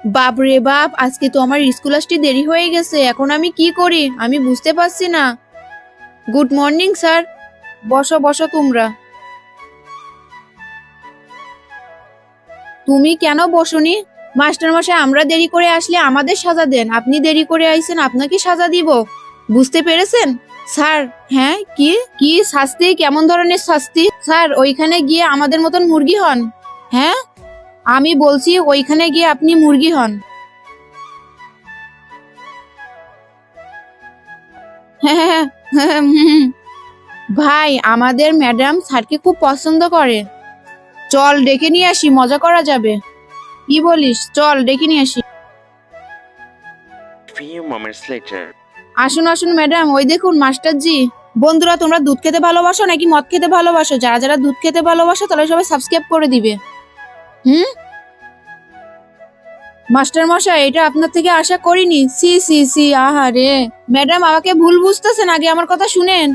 বাপরে বাপ, আজকে তো আমার স্কুল আসতে দেরি হয়ে গেছে। এখন আমি কি করি আমি বুঝতে পারছি না। Good morning sir. বসো বসো তোমরা। তুমি কেন বসনি? মাস্টার মশাই, আমরা দেরি করে আসলে আমাদের সাজা দেন, আপনি দেরি করে আইছেন আপনাকে সাজা দিব। বুঝতে পেরেছেন? স্যার। হ্যাঁ, কি কি শাস্তি? কেমন ধরনের শাস্তি? স্যার, ওইখানে গিয়ে আমাদের মতন মুরগি হন। হ্যাঁ, আমি বলছি ওইখানে গিয়ে আপনি মুরগি হন। হ্যাঁ হ্যাঁ হ্যাঁ, হুম। ভাই, আমাদের ম্যাডাম স্যারকে খুব পছন্দ করে। চল ডেকে নিয়ে আসি, মজা করা যাবে। কি বলিস? চল ডেকে নিয়ে আসি। Few moments later. আসুন আসুন ম্যাডাম, ওই দেখুন মাস্টারজি। বন্ধুরা, তোমরা দুধ খেতে ভালোবাসো নাকি মদ খেতে ভালোবাসো? যারা যারা দুধ খেতে ভালোবাসো তারা সবাই সাবস্ক্রাইব করে দিবে। হুম। মাস্টার মশাই, এটা আপনার থেকে আশা করিনি। সি সি সি, আহারে। ম্যাডাম, আমাকে ভুল বুঝতেছেন, আগে আমার কথা শুনেন।